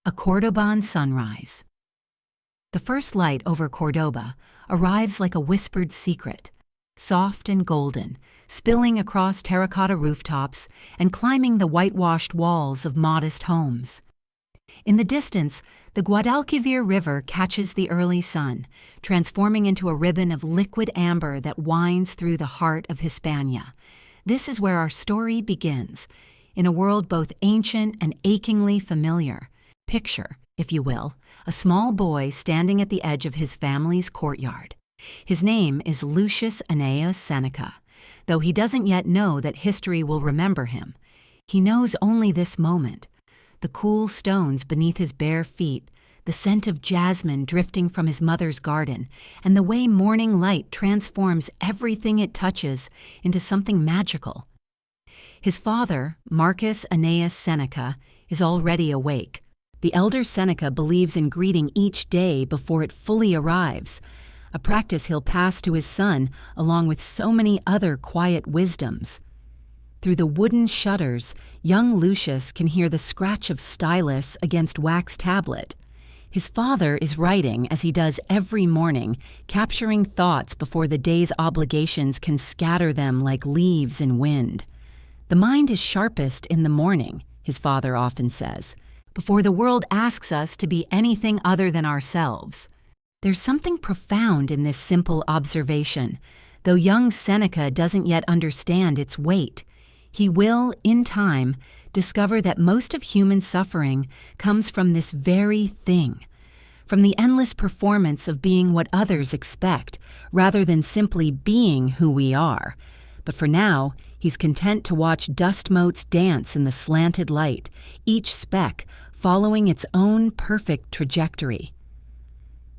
A Cordoban sunrise. The first light over Cordoba arrives like a whispered secret, soft and golden, spilling across terracotta rooftops and climbing the whitewashed walls of modest homes. In the distance, the Guadalquivir River catches the early sun, transforming into a ribbon of liquid amber that winds through the heart of Hispania. This is where our story begins, in a world both ancient and achingly familiar. Picture, if you will, a small boy standing at the edge of his family's courtyard. His name is Lucius Annaeus Seneca, though he doesn't yet know that history will remember him. He knows only this moment. The cool stones beneath his bare feet, the scent of jasmine drifting from his mother's garden, and the way morning light transforms everything it touches into something magical. His father, Marcus Annaeus Seneca, is already awake. The elder Seneca believes in greeting each day before it fully arrives, a practice he'll pass to his son along with so many other quiet wisdoms. Through the wooden shutters, young Lucius can hear the scratch of stylus against wax tablet. His father is writing as he does every morning, capturing thoughts before the day's obligations can scatter them like leaves in wind. The mind is sharpest in the morning, his father often says, before the world asks us to be anything other than ourselves. There's something profound in this simple observation, though young Seneca doesn't yet understand its weight. He will, in time, discover that most of human suffering comes from this very thing, from the endless performance of being what others expect, rather than simply being who we are. But for now, he's content to watch dust motes dance in the slanted light, each speck following its own perfect trajectory.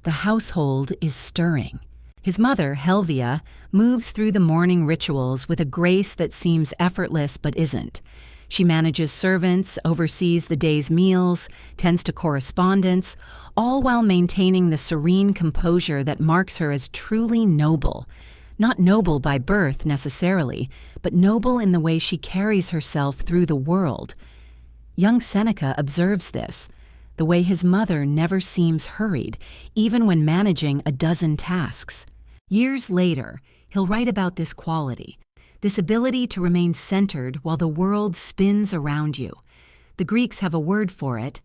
The household is stirring. His mother, Helvia, moves through the morning rituals with a grace that seems effortless but isn't. She manages servants, oversees the day's meals, tends to correspondence, all while maintaining the serene composure that marks her as truly noble. Not noble by birth necessarily, but noble in the way she carries herself through the world. Young Seneca observes this, the way his mother never seems hurried, even when managing a dozen tasks. Years later, he'll write about this quality, this ability to remain centered while the world spins around you. The Greeks have a word for it,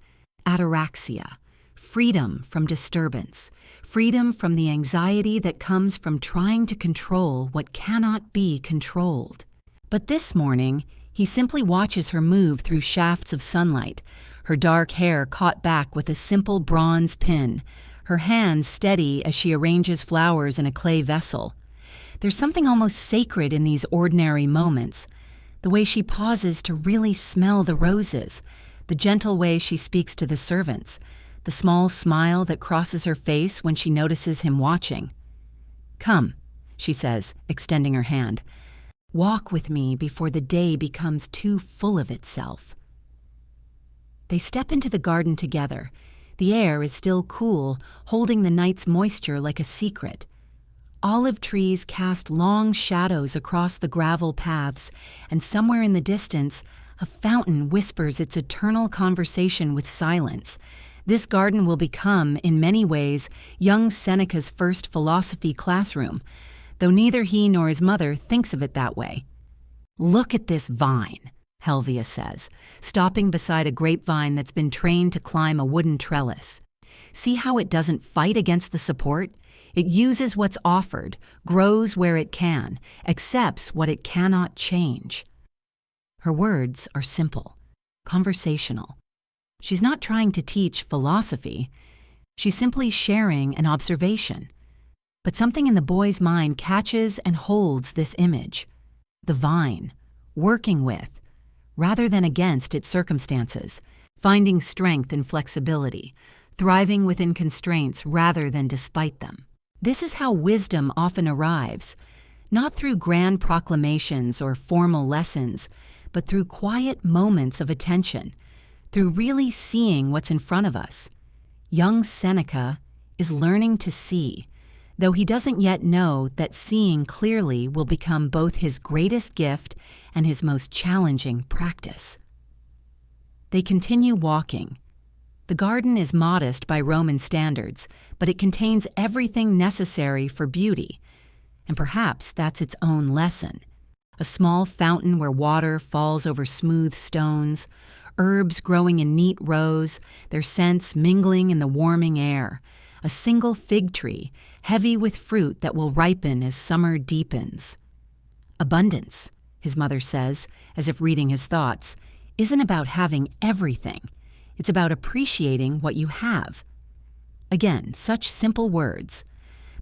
ataraxia, freedom from disturbance, freedom from the anxiety that comes from trying to control what cannot be controlled. But this morning, he simply watches her move through shafts of sunlight, her dark hair caught back with a simple bronze pin, her hands steady as she arranges flowers in a clay vessel. There's something almost sacred in these ordinary moments, the way she pauses to really smell the roses, the gentle way she speaks to the servants, the small smile that crosses her face when she notices him watching. "Come," she says, extending her hand. "Walk with me before the day becomes too full of itself." They step into the garden together. The air is still cool, holding the night's moisture like a secret. Olive trees cast long shadows across the gravel paths, and somewhere in the distance, a fountain whispers its eternal conversation with silence. This garden will become, in many ways, young Seneca's first philosophy classroom, though neither he nor his mother thinks of it that way. "Look at this vine," Helvia says, stopping beside a grapevine that's been trained to climb a wooden trellis. "See how it doesn't fight against the support? It uses what's offered, grows where it can, accepts what it cannot change." Her words are simple, conversational. She's not trying to teach philosophy. She's simply sharing an observation. But something in the boy's mind catches and holds this image. The vine, working with, rather than against its circumstances, finding strength in flexibility, thriving within constraints rather than despite them. This is how wisdom often arrives, not through grand proclamations or formal lessons, but through quiet moments of attention, through really seeing what's in front of us. Young Seneca is learning to see, though he doesn't yet know that seeing clearly will become both his greatest gift and his most challenging practice. They continue walking. The garden is modest by Roman standards, but it contains everything necessary for beauty. And perhaps that's its own lesson. A small fountain where water falls over smooth stones, herbs growing in neat rows, their scents mingling in the warming air, a single fig tree, heavy with fruit that will ripen as summer deepens. Abundance, his mother says, as if reading his thoughts, isn't about having everything. It's about appreciating what you have. Again, such simple words.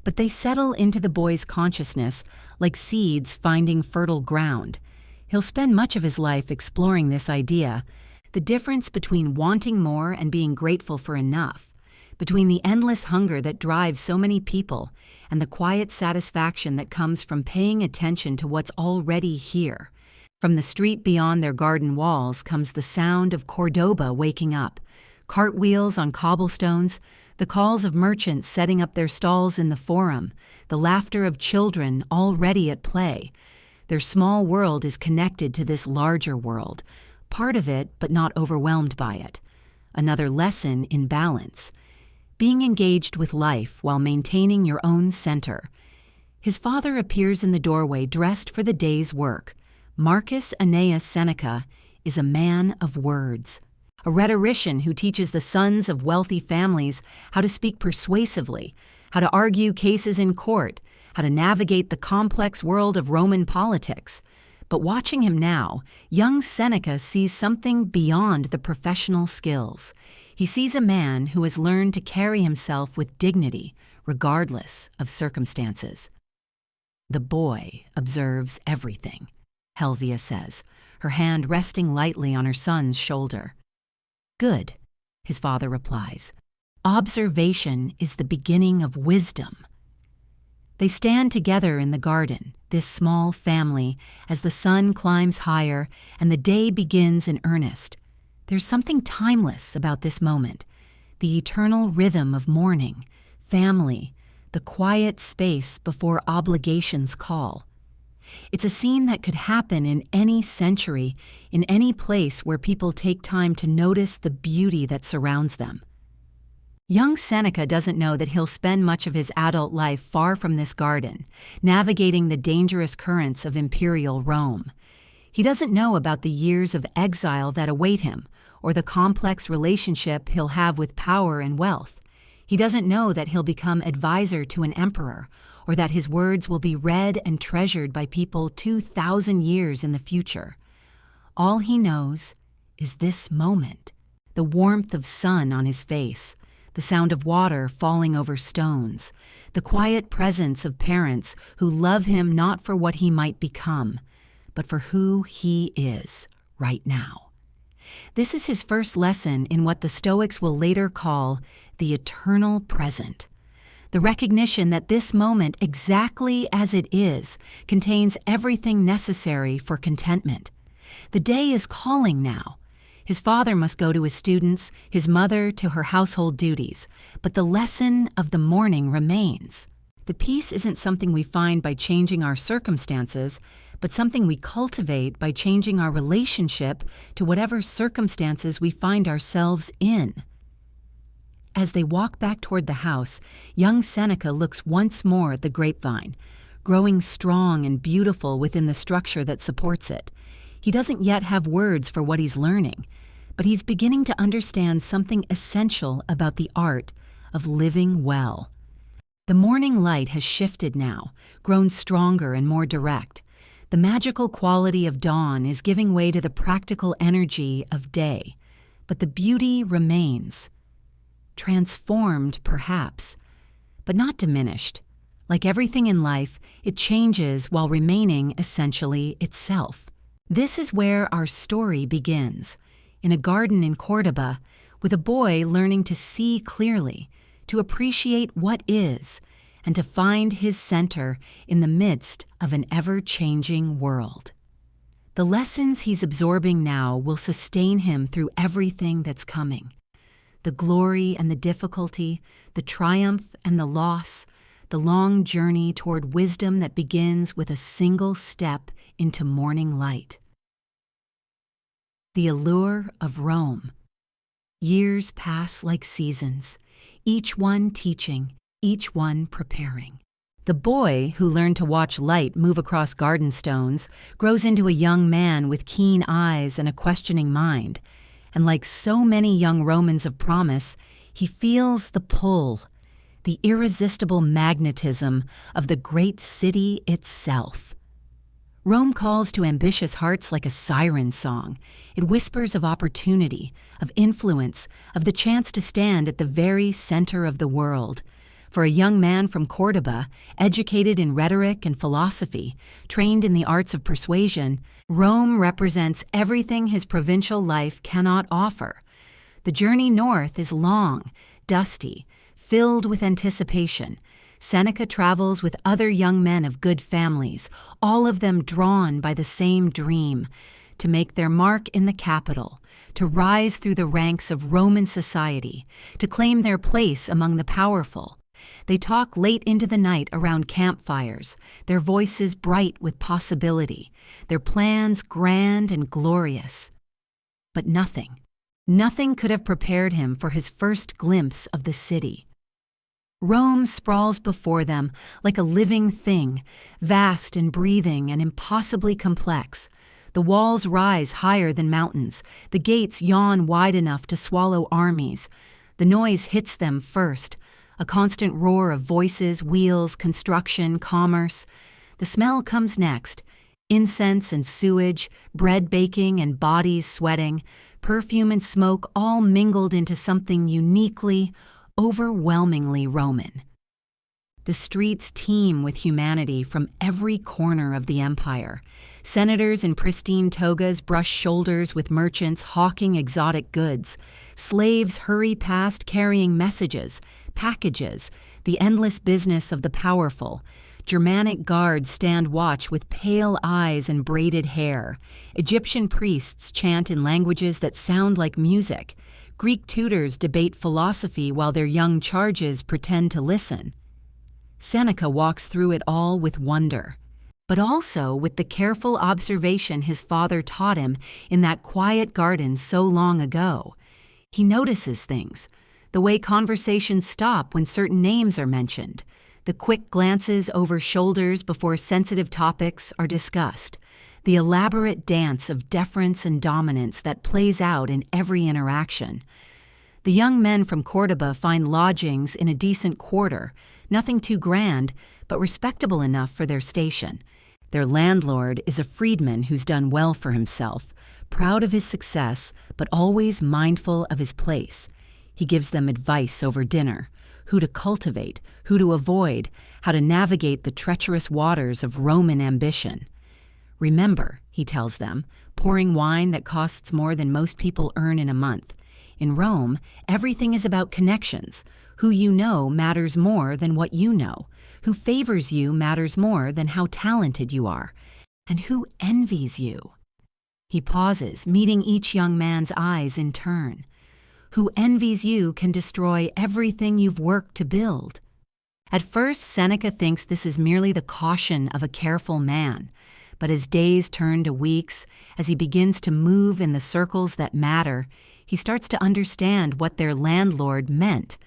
But they settle into the boy's consciousness like seeds finding fertile ground. He'll spend much of his life exploring this idea, the difference between wanting more and being grateful for enough, between the endless hunger that drives so many people and the quiet satisfaction that comes from paying attention to what's already here. From the street beyond their garden walls comes the sound of Cordoba waking up, cartwheels on cobblestones, the calls of merchants setting up their stalls in the forum, the laughter of children already at play. Their small world is connected to this larger world, part of it but not overwhelmed by it. Another lesson in balance. Being engaged with life while maintaining your own center. His father appears in the doorway dressed for the day's work. Marcus Annaeus Seneca is a man of words, a rhetorician who teaches the sons of wealthy families how to speak persuasively, how to argue cases in court, how to navigate the complex world of Roman politics. But watching him now, young Seneca sees something beyond the professional skills. He sees a man who has learned to carry himself with dignity, regardless of circumstances. The boy observes everything, Helvia says, her hand resting lightly on her son's shoulder. Good, his father replies. Observation is the beginning of wisdom. They stand together in the garden, this small family, as the sun climbs higher and the day begins in earnest. There's something timeless about this moment, the eternal rhythm of morning, family, the quiet space before obligations call. It's a scene that could happen in any century, in any place where people take time to notice the beauty that surrounds them. Young Seneca doesn't know that he'll spend much of his adult life far from this garden, navigating the dangerous currents of imperial Rome. He doesn't know about the years of exile that await him, or the complex relationship he'll have with power and wealth. He doesn't know that he'll become advisor to an emperor, or that his words will be read and treasured by people 2,000 years in the future. All he knows is this moment, the warmth of sun on his face, the sound of water falling over stones, the quiet presence of parents who love him not for what he might become, but for who he is right now. This is his first lesson in what the Stoics will later call the eternal present. The recognition that this moment, exactly as it is, contains everything necessary for contentment. The day is calling now. His father must go to his students, his mother to her household duties, but the lesson of the morning remains. The peace isn't something we find by changing our circumstances, but something we cultivate by changing our relationship to whatever circumstances we find ourselves in. As they walk back toward the house, young Seneca looks once more at the grapevine, growing strong and beautiful within the structure that supports it. He doesn't yet have words for what he's learning, but he's beginning to understand something essential about the art of living well. The morning light has shifted now, grown stronger and more direct. The magical quality of dawn is giving way to the practical energy of day, but the beauty remains. Transformed, perhaps, but not diminished. Like everything in life, it changes while remaining essentially itself. This is where our story begins, in a garden in Cordoba, with a boy learning to see clearly, to appreciate what is, and to find his center in the midst of an ever-changing world. The lessons he's absorbing now will sustain him through everything that's coming. The glory and the difficulty, the triumph and the loss, the long journey toward wisdom that begins with a single step into morning light. The allure of Rome. Years pass like seasons, each one teaching, each one preparing. The boy who learned to watch light move across garden stones grows into a young man with keen eyes and a questioning mind. And like so many young Romans of promise, he feels the pull, the irresistible magnetism of the great city itself. Rome calls to ambitious hearts like a siren song. It whispers of opportunity, of influence, of the chance to stand at the very center of the world. For a young man from Cordoba, educated in rhetoric and philosophy, trained in the arts of persuasion, Rome represents everything his provincial life cannot offer. The journey north is long, dusty, filled with anticipation. Seneca travels with other young men of good families, all of them drawn by the same dream, to make their mark in the capital, to rise through the ranks of Roman society, to claim their place among the powerful. They talk late into the night around campfires, their voices bright with possibility, their plans grand and glorious. But nothing could have prepared him for his first glimpse of the city. Rome sprawls before them like a living thing, vast and breathing and impossibly complex. The walls rise higher than mountains. The gates yawn wide enough to swallow armies. The noise hits them first, a constant roar of voices, wheels, construction, commerce. The smell comes next, incense and sewage, bread baking and bodies sweating, perfume and smoke all mingled into something uniquely, overwhelmingly Roman. The streets teem with humanity from every corner of the empire. Senators in pristine togas brush shoulders with merchants hawking exotic goods. Slaves hurry past carrying messages, packages, the endless business of the powerful. Germanic guards stand watch with pale eyes and braided hair. Egyptian priests chant in languages that sound like music. Greek tutors debate philosophy while their young charges pretend to listen. Seneca walks through it all with wonder, but also with the careful observation his father taught him in that quiet garden so long ago. He notices things, the way conversations stop when certain names are mentioned, the quick glances over shoulders before sensitive topics are discussed, the elaborate dance of deference and dominance that plays out in every interaction. The young men from Cordoba find lodgings in a decent quarter, nothing too grand, but respectable enough for their station. Their landlord is a freedman who's done well for himself, proud of his success, but always mindful of his place. He gives them advice over dinner, who to cultivate, who to avoid, how to navigate the treacherous waters of Roman ambition. Remember, he tells them, pouring wine that costs more than most people earn in a month. In Rome, everything is about connections. Who you know matters more than what you know. Who favors you matters more than how talented you are. And who envies you? He pauses, meeting each young man's eyes in turn. Who envies you can destroy everything you've worked to build. At first, Seneca thinks this is merely the caution of a careful man. But as days turn to weeks, as he begins to move in the circles that matter, he starts to understand what their landlord meant.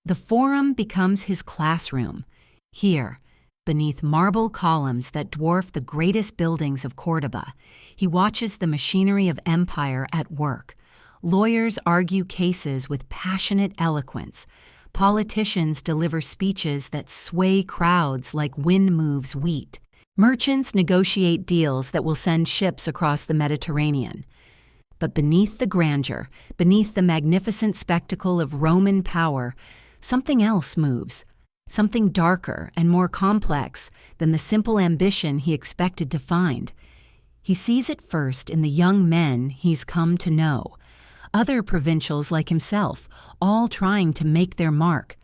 The forum becomes his classroom. Here, beneath marble columns that dwarf the greatest buildings of Cordoba, he watches the machinery of empire at work. Lawyers argue cases with passionate eloquence. Politicians deliver speeches that sway crowds like wind moves wheat. Merchants negotiate deals that will send ships across the Mediterranean. But beneath the grandeur, beneath the magnificent spectacle of Roman power, something else moves, something darker and more complex than the simple ambition he expected to find. He sees it first in the young men he's come to know, other provincials like himself, all trying to make their mark.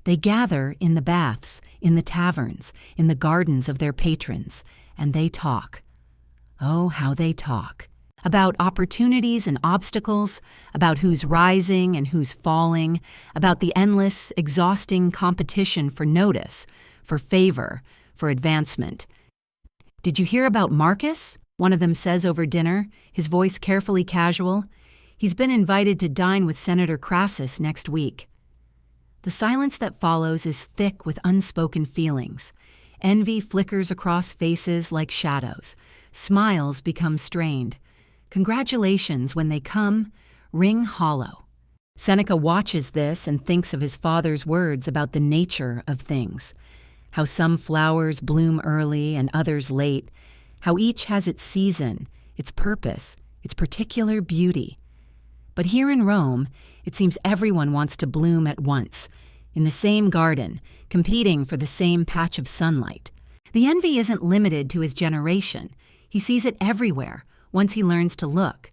They gather in the baths, in the taverns, in the gardens of their patrons, and they talk. Oh, how they talk. About opportunities and obstacles, about who's rising and who's falling, about the endless, exhausting competition for notice, for favor, for advancement. "Did you hear about Marcus?" one of them says over dinner, his voice carefully casual. He's been invited to dine with Senator Crassus next week. The silence that follows is thick with unspoken feelings. Envy flickers across faces like shadows. Smiles become strained. Congratulations, when they come, ring hollow. Seneca watches this and thinks of his father's words about the nature of things. How some flowers bloom early and others late. How each has its season, its purpose, its particular beauty. But here in Rome, it seems everyone wants to bloom at once, in the same garden, competing for the same patch of sunlight. The envy isn't limited to his generation. He sees it everywhere, once he learns to look.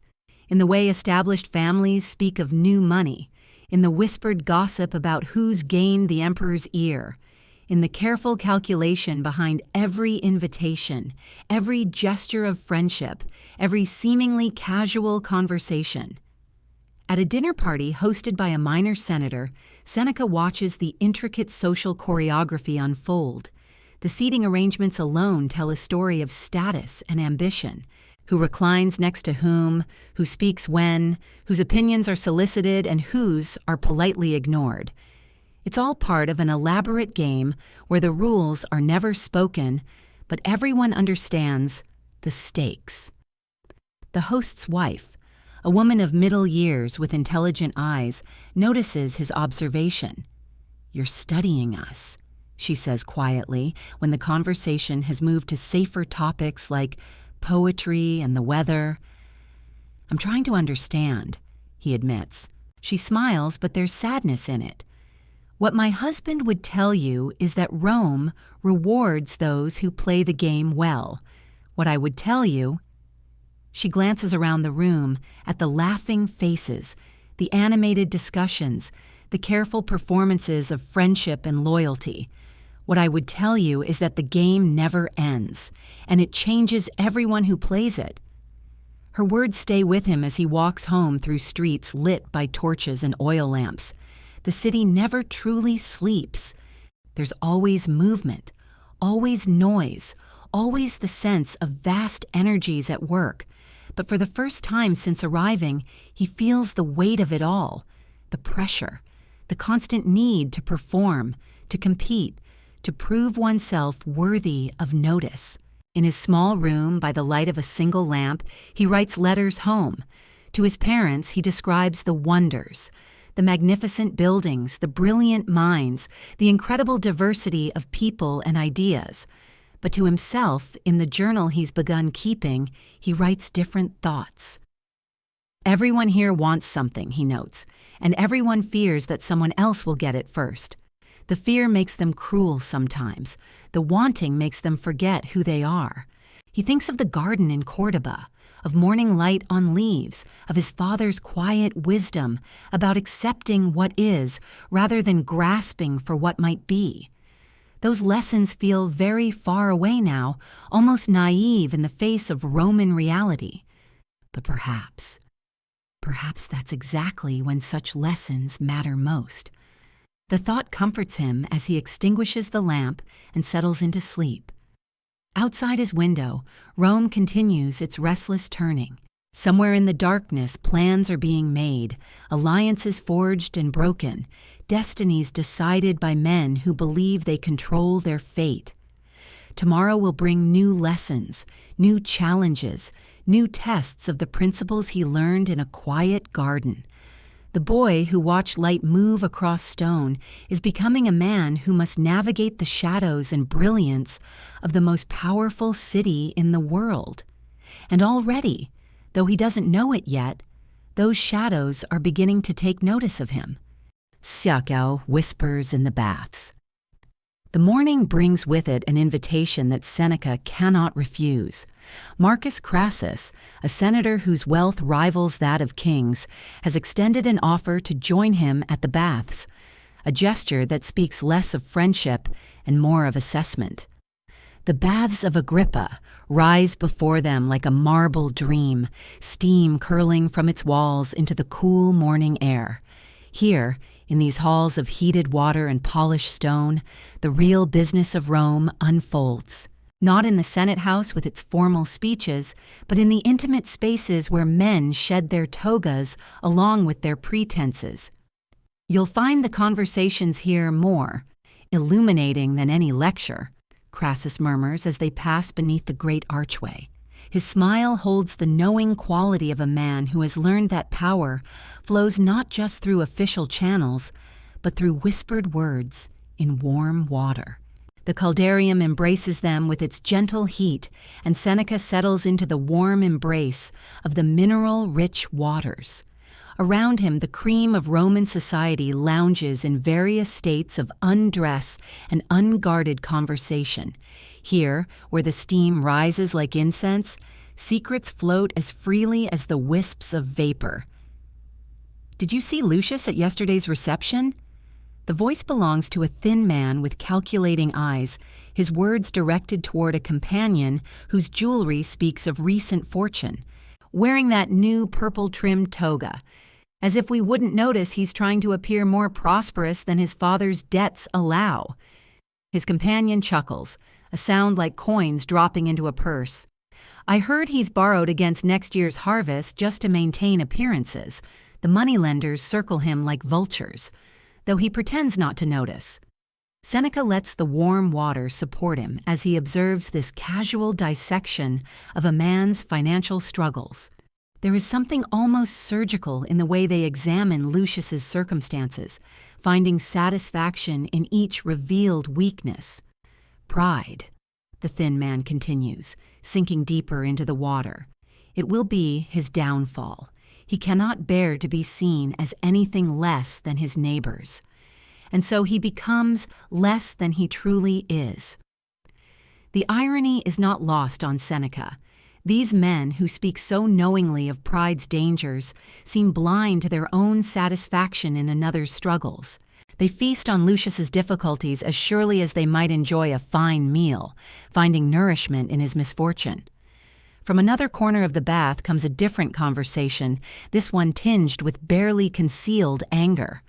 In the way established families speak of new money, in the whispered gossip about who's gained the emperor's ear, in the careful calculation behind every invitation, every gesture of friendship, every seemingly casual conversation. At a dinner party hosted by a minor senator, Seneca watches the intricate social choreography unfold. The seating arrangements alone tell a story of status and ambition. Who reclines next to whom, who speaks when, whose opinions are solicited and whose are politely ignored. It's all part of an elaborate game where the rules are never spoken, but everyone understands the stakes. The host's wife, a woman of middle years with intelligent eyes, notices his observation. "You're studying us," she says quietly when the conversation has moved to safer topics like poetry and the weather. "I'm trying to understand," he admits. She smiles, but there's sadness in it. "What my husband would tell you is that Rome rewards those who play the game well. What I would tell you—" She glances around the room at the laughing faces, the animated discussions, the careful performances of friendship and loyalty. "What I would tell you is that the game never ends, and it changes everyone who plays it." Her words stay with him as he walks home through streets lit by torches and oil lamps. The city never truly sleeps. There's always movement, always noise, always the sense of vast energies at work. But for the first time since arriving, he feels the weight of it all, the pressure, the constant need to perform, to compete, to prove oneself worthy of notice. In his small room, by the light of a single lamp, he writes letters home. To his parents, he describes the wonders, the magnificent buildings, the brilliant minds, the incredible diversity of people and ideas. But to himself, in the journal he's begun keeping, he writes different thoughts. "Everyone here wants something," he notes, "and everyone fears that someone else will get it first. The fear makes them cruel sometimes. The wanting makes them forget who they are." He thinks of the garden in Cordoba, of morning light on leaves, of his father's quiet wisdom about accepting what is rather than grasping for what might be. Those lessons feel very far away now, almost naive in the face of Roman reality. But perhaps that's exactly when such lessons matter most. The thought comforts him as he extinguishes the lamp and settles into sleep. Outside his window, Rome continues its restless turning. Somewhere in the darkness, plans are being made, alliances forged and broken, destinies decided by men who believe they control their fate. Tomorrow will bring new lessons, new challenges, new tests of the principles he learned in a quiet garden. The boy who watched light move across stone is becoming a man who must navigate the shadows and brilliance of the most powerful city in the world. And already, though he doesn't know it yet, those shadows are beginning to take notice of him. Seneca whispers in the baths. The morning brings with it an invitation that Seneca cannot refuse. Marcus Crassus, a senator whose wealth rivals that of kings, has extended an offer to join him at the baths, a gesture that speaks less of friendship and more of assessment. The baths of Agrippa rise before them like a marble dream, steam curling from its walls into the cool morning air. Here, in these halls of heated water and polished stone, the real business of Rome unfolds. Not in the Senate House with its formal speeches, but in the intimate spaces where men shed their togas along with their pretenses. You'll find the conversations here more illuminating than any lecture, Crassus murmurs as they pass beneath the great archway. His smile holds the knowing quality of a man who has learned that power flows not just through official channels, but through whispered words in warm water. The caldarium embraces them with its gentle heat, and Seneca settles into the warm embrace of the mineral-rich waters. Around him, the cream of Roman society lounges in various states of undress and unguarded conversation. Here, where the steam rises like incense, secrets float as freely as the wisps of vapor. "Did you see Lucius at yesterday's reception?" The voice belongs to a thin man with calculating eyes, his words directed toward a companion whose jewelry speaks of recent fortune. Wearing that new purple-trimmed toga, as if we wouldn't notice he's trying to appear more prosperous than his father's debts allow. His companion chuckles, a sound like coins dropping into a purse. "I heard he's borrowed against next year's harvest just to maintain appearances. The moneylenders circle him like vultures, though he pretends not to notice." Seneca lets the warm water support him as he observes this casual dissection of a man's financial struggles. There is something almost surgical in the way they examine Lucius's circumstances, finding satisfaction in each revealed weakness. "Pride," the thin man continues, sinking deeper into the water. "It will be his downfall. He cannot bear to be seen as anything less than his neighbors. And so he becomes less than he truly is." The irony is not lost on Seneca. These men who speak so knowingly of pride's dangers seem blind to their own satisfaction in another's struggles. They feast on Lucius's difficulties as surely as they might enjoy a fine meal, finding nourishment in his misfortune. From another corner of the bath comes a different conversation, this one tinged with barely concealed anger.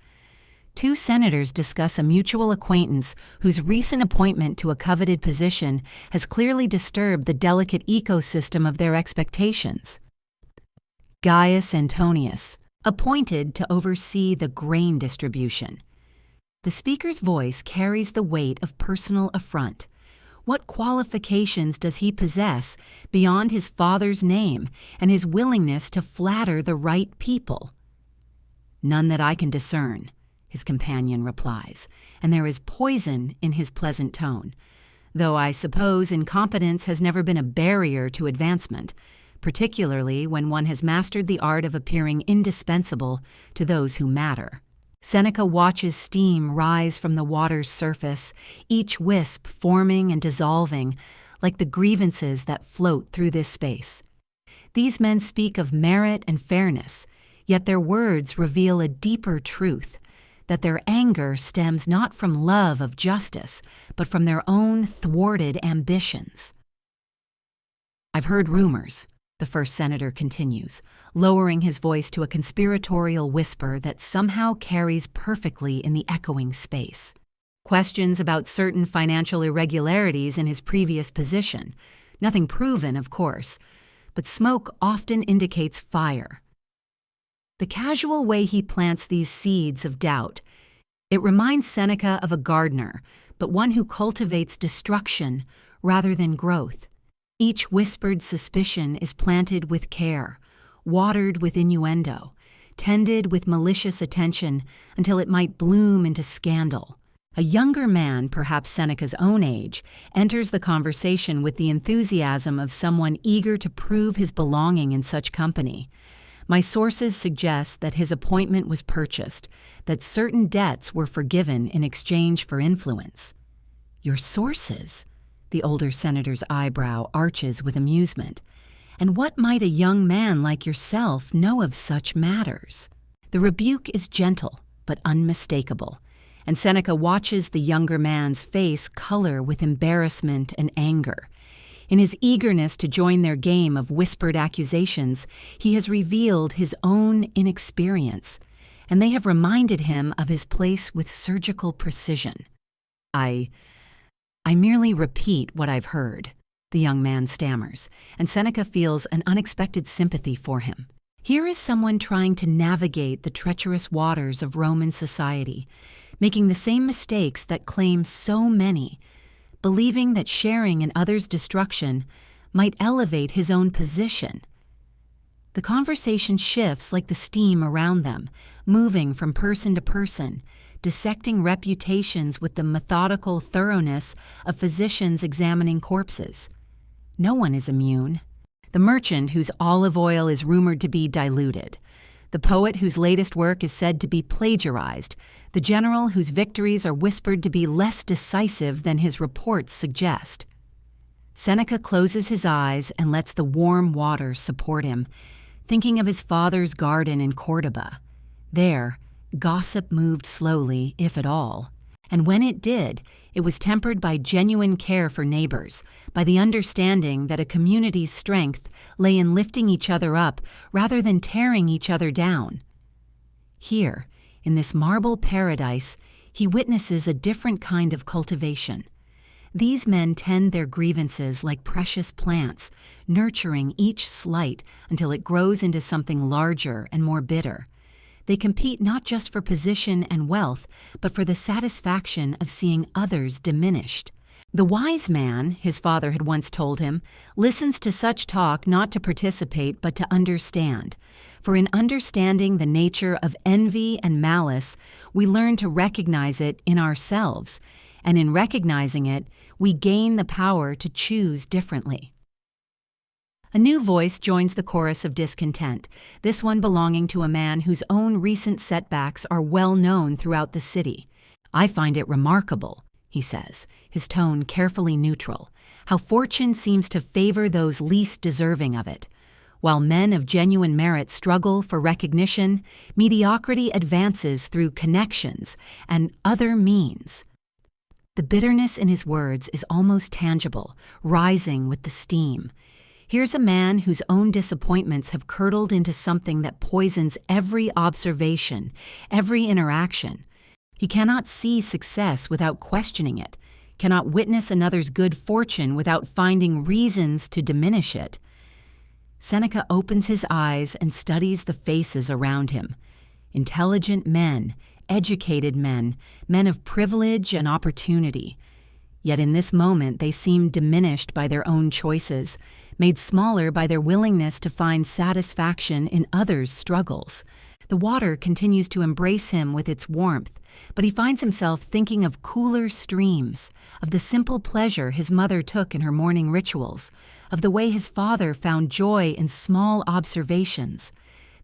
Two senators discuss a mutual acquaintance whose recent appointment to a coveted position has clearly disturbed the delicate ecosystem of their expectations. Gaius Antonius, appointed to oversee the grain distribution. The speaker's voice carries the weight of personal affront. What qualifications does he possess beyond his father's name and his willingness to flatter the right people? "None that I can discern," his companion replies, and there is poison in his pleasant tone, though I suppose incompetence has never been a barrier to advancement, particularly when one has mastered the art of appearing indispensable to those who matter. Seneca watches steam rise from the water's surface, each wisp forming and dissolving like the grievances that float through this space. These men speak of merit and fairness, yet their words reveal a deeper truth, that their anger stems not from love of justice, but from their own thwarted ambitions. "I've heard rumors," the first senator continues, lowering his voice to a conspiratorial whisper that somehow carries perfectly in the echoing space. Questions about certain financial irregularities in his previous position. Nothing proven, of course, but smoke often indicates fire. The casual way he plants these seeds of doubt, it reminds Seneca of a gardener, but one who cultivates destruction rather than growth. Each whispered suspicion is planted with care, watered with innuendo, tended with malicious attention until it might bloom into scandal. A younger man, perhaps Seneca's own age, enters the conversation with the enthusiasm of someone eager to prove his belonging in such company. "My sources suggest that his appointment was purchased, that certain debts were forgiven in exchange for influence." "Your sources?" The older senator's eyebrow arches with amusement. "And what might a young man like yourself know of such matters?" The rebuke is gentle, but unmistakable, and Seneca watches the younger man's face color with embarrassment and anger. In his eagerness to join their game of whispered accusations, he has revealed his own inexperience, and they have reminded him of his place with surgical precision. I merely repeat what I've heard," the young man stammers, and Seneca feels an unexpected sympathy for him. Here is someone trying to navigate the treacherous waters of Roman society, making the same mistakes that claim so many, believing that sharing in others' destruction might elevate his own position. The conversation shifts like the steam around them, moving from person to person, dissecting reputations with the methodical thoroughness of physicians examining corpses. No one is immune. The merchant whose olive oil is rumored to be diluted, the poet whose latest work is said to be plagiarized, the general whose victories are whispered to be less decisive than his reports suggest. Seneca closes his eyes and lets the warm water support him, thinking of his father's garden in Cordoba. There, gossip moved slowly, if at all, and when it did, it was tempered by genuine care for neighbors, by the understanding that a community's strength lay in lifting each other up rather than tearing each other down. Here, in this marble paradise, he witnesses a different kind of cultivation. These men tend their grievances like precious plants, nurturing each slight until it grows into something larger and more bitter. They compete not just for position and wealth, but for the satisfaction of seeing others diminished. The wise man, his father had once told him, listens to such talk not to participate but to understand. For in understanding the nature of envy and malice, we learn to recognize it in ourselves, and in recognizing it, we gain the power to choose differently. A new voice joins the chorus of discontent, this one belonging to a man whose own recent setbacks are well known throughout the city. "I find it remarkable," he says, his tone carefully neutral, "how fortune seems to favor those least deserving of it. While men of genuine merit struggle for recognition, mediocrity advances through connections and other means." The bitterness in his words is almost tangible, rising with the steam. Here's a man whose own disappointments have curdled into something that poisons every observation, every interaction. He cannot see success without questioning it, cannot witness another's good fortune without finding reasons to diminish it. Seneca opens his eyes and studies the faces around him. Intelligent men, educated men, men of privilege and opportunity. Yet in this moment they seem diminished by their own choices, made smaller by their willingness to find satisfaction in others' struggles. The water continues to embrace him with its warmth, but he finds himself thinking of cooler streams, of the simple pleasure his mother took in her morning rituals, of the way his father found joy in small observations.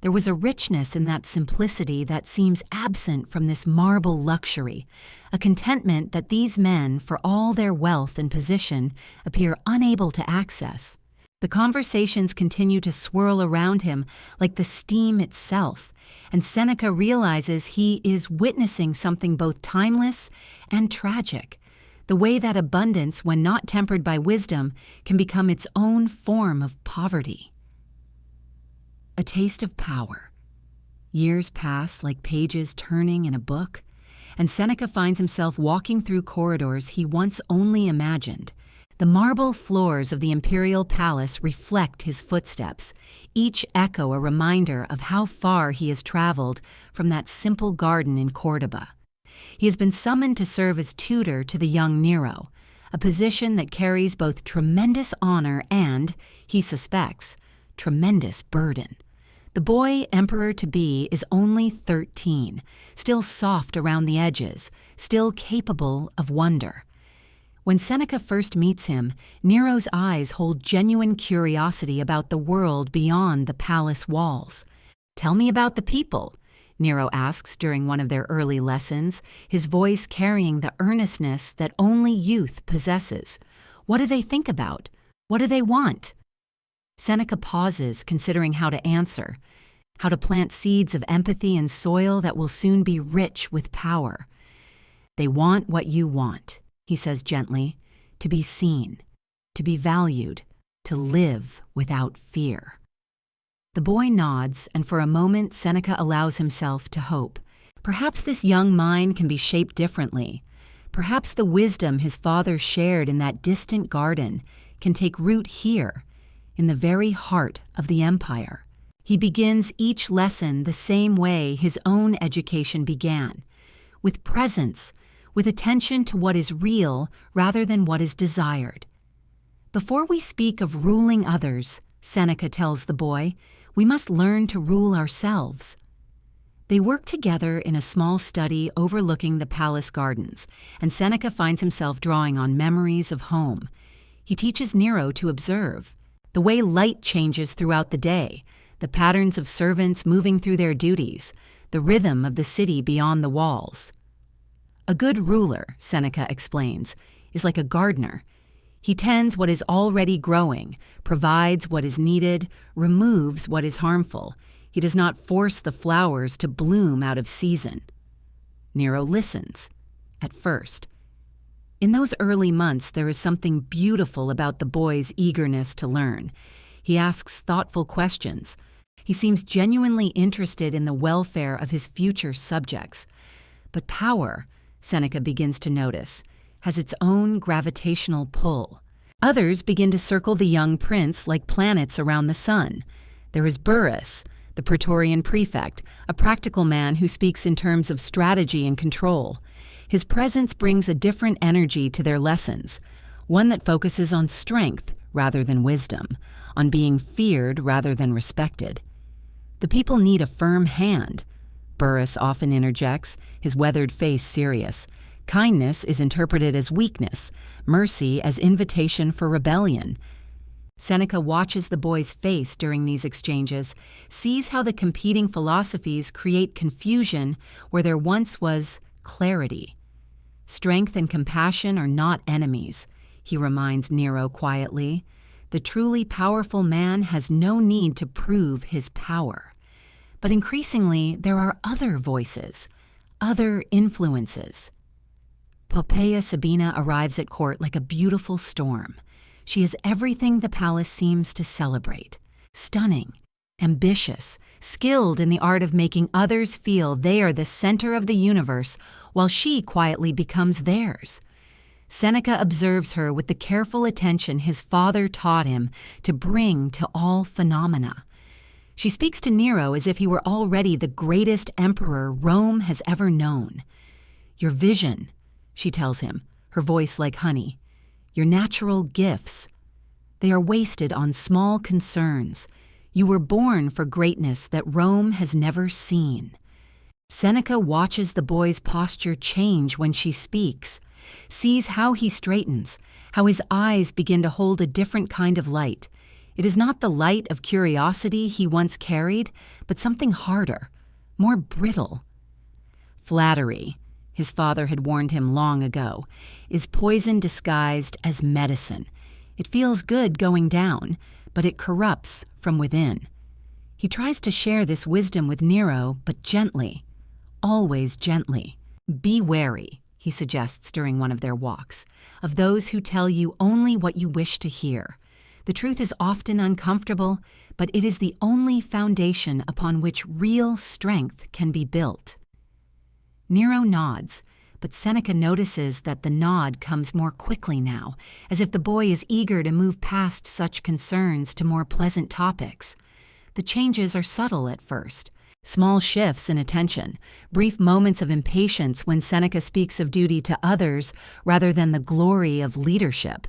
There was a richness in that simplicity that seems absent from this marble luxury, a contentment that these men, for all their wealth and position, appear unable to access. The conversations continue to swirl around him like the steam itself, and Seneca realizes he is witnessing something both timeless and tragic, the way that abundance, when not tempered by wisdom, can become its own form of poverty. A taste of power. Years pass like pages turning in a book, and Seneca finds himself walking through corridors he once only imagined. The marble floors of the imperial palace reflect his footsteps, each echo a reminder of how far he has traveled from that simple garden in Cordoba. He has been summoned to serve as tutor to the young Nero, a position that carries both tremendous honor and, he suspects, tremendous burden. The boy emperor-to-be is only 13, still soft around the edges, still capable of wonder. When Seneca first meets him, Nero's eyes hold genuine curiosity about the world beyond the palace walls. "Tell me about the people," Nero asks during one of their early lessons, his voice carrying the earnestness that only youth possesses. "What do they think about? What do they want?" Seneca pauses, considering how to answer, how to plant seeds of empathy in soil that will soon be rich with power. "They want what you want," he says gently, "to be seen, to be valued, to live without fear." The boy nods, and for a moment Seneca allows himself to hope. Perhaps this young mind can be shaped differently. Perhaps the wisdom his father shared in that distant garden can take root here, in the very heart of the empire. He begins each lesson the same way his own education began, with presence, with attention to what is real rather than what is desired. Before we speak of ruling others, Seneca tells the boy, we must learn to rule ourselves. They work together in a small study overlooking the palace gardens, and Seneca finds himself drawing on memories of home. He teaches Nero to observe the way light changes throughout the day, the patterns of servants moving through their duties, the rhythm of the city beyond the walls. A good ruler, Seneca explains, is like a gardener. He tends what is already growing, provides what is needed, removes what is harmful. He does not force the flowers to bloom out of season. Nero listens, at first. In those early months, there is something beautiful about the boy's eagerness to learn. He asks thoughtful questions. He seems genuinely interested in the welfare of his future subjects. But power, Seneca begins to notice, has its own gravitational pull. Others begin to circle the young prince like planets around the sun. There is Burrus, the Praetorian prefect, a practical man who speaks in terms of strategy and control. His presence brings a different energy to their lessons, one that focuses on strength rather than wisdom, on being feared rather than respected. The people need a firm hand. Burrus often interjects, his weathered face serious. Kindness is interpreted as weakness, mercy as invitation for rebellion. Seneca watches the boy's face during these exchanges, sees how the competing philosophies create confusion where there once was clarity. Strength and compassion are not enemies, he reminds Nero quietly. The truly powerful man has no need to prove his power. But increasingly, there are other voices, other influences. Poppaea Sabina arrives at court like a beautiful storm. She is everything the palace seems to celebrate. Stunning, ambitious, skilled in the art of making others feel they are the center of the universe, while she quietly becomes theirs. Seneca observes her with the careful attention his father taught him to bring to all phenomena. She speaks to Nero as if he were already the greatest emperor Rome has ever known. Your vision, she tells him, her voice like honey. Your natural gifts. They are wasted on small concerns. You were born for greatness that Rome has never seen. Seneca watches the boy's posture change when she speaks, sees how he straightens, how his eyes begin to hold a different kind of light. It is not the light of curiosity he once carried, but something harder, more brittle. Flattery, his father had warned him long ago, is poison disguised as medicine. It feels good going down, but it corrupts from within. He tries to share this wisdom with Nero, but gently, always gently. Be wary, he suggests during one of their walks, of those who tell you only what you wish to hear. The truth is often uncomfortable, but it is the only foundation upon which real strength can be built. Nero nods, but Seneca notices that the nod comes more quickly now, as if the boy is eager to move past such concerns to more pleasant topics. The changes are subtle at first. Small shifts in attention, brief moments of impatience when Seneca speaks of duty to others rather than the glory of leadership.